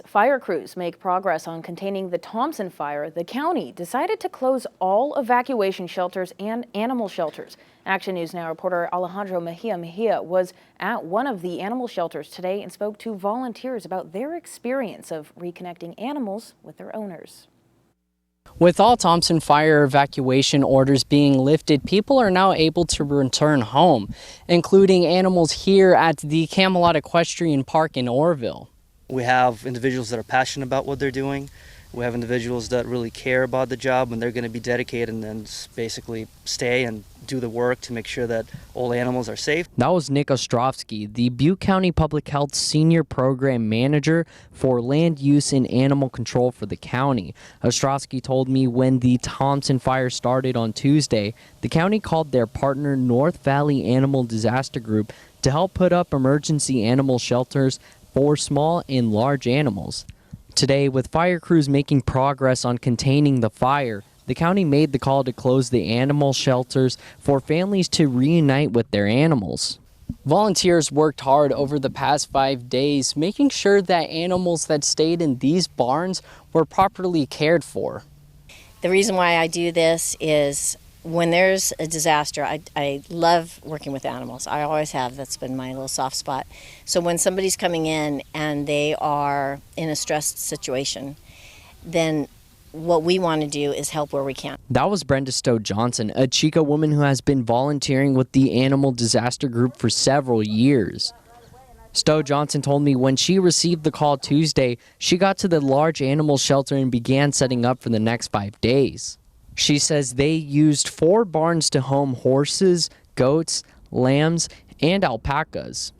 Fire crews make progress on containing the Thompson Fire. The county decided to close all evacuation shelters and animal shelters. Action News Now reporter Alejandro Mejia was at one of the animal shelters today and spoke to volunteers about their experience of reconnecting animals with their owners. With all Thompson Fire evacuation orders being lifted, people are now able to return home, including animals here at the Camelot Equestrian Park in Orrville. We have individuals that are passionate about what they're doing. We have individuals that really care about the job, and they're going to be dedicated and then basically stay and do the work to make sure that all animals are safe. That was Nick Ostrovsky, the Butte County Public Health Senior Program Manager for Land Use and Animal Control for the county. Ostrovsky told me when the Thompson Fire started on Tuesday, the county called their partner North Valley Animal Disaster Group to help put up emergency animal shelters for small and large animals. Today, with fire crews making progress on containing the fire, the county made the call to close the animal shelters for families to reunite with their animals. Volunteers worked hard over the past 5 days, making sure that animals that stayed in these barns were properly cared for. The reason why I do this is when there's a disaster, I love working with animals. I always have. That's been my little soft spot. So when somebody's coming in and they are in a stressed situation, then what we want to do is help where we can. That was Brenda Stowe Johnson, a Chico woman who has been volunteering with the Animal Disaster Group for several years. Stowe Johnson told me when she received the call Tuesday, she got to the large animal shelter and began setting up for the next 5 days. She says they used 4 barns to home horses, goats, lambs, and alpacas.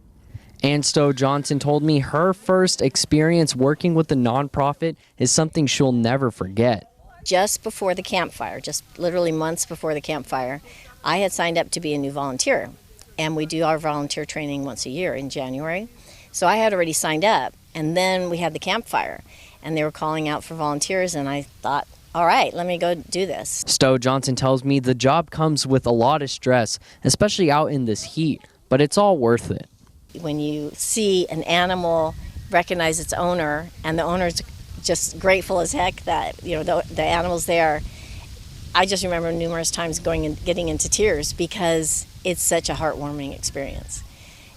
And Stowe Johnson told me her first experience working with the nonprofit is something she'll never forget. Just before the campfire, just literally months before the campfire, I had signed up to be a new volunteer. And we do our volunteer training once a year in January. So I had already signed up. And then we had the campfire. And they were calling out for volunteers, and I thought, all right, let me go do this. Stowe Johnson tells me the job comes with a lot of stress, especially out in this heat, but it's all worth it. When you see an animal recognize its owner, and the owner's just grateful as heck that the animal's there, I just remember numerous times going and getting into tears because it's such a heartwarming experience.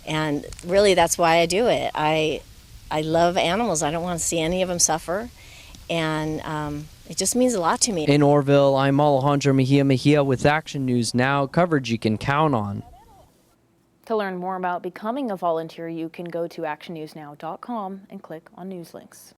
And really, that's why I do it. I love animals. I don't want to see any of them suffer, and it just means a lot to me. In Orrville, I'm Alejandro Mejia with Action News Now, coverage you can count on. To learn more about becoming a volunteer, you can go to actionnewsnow.com and click on news links.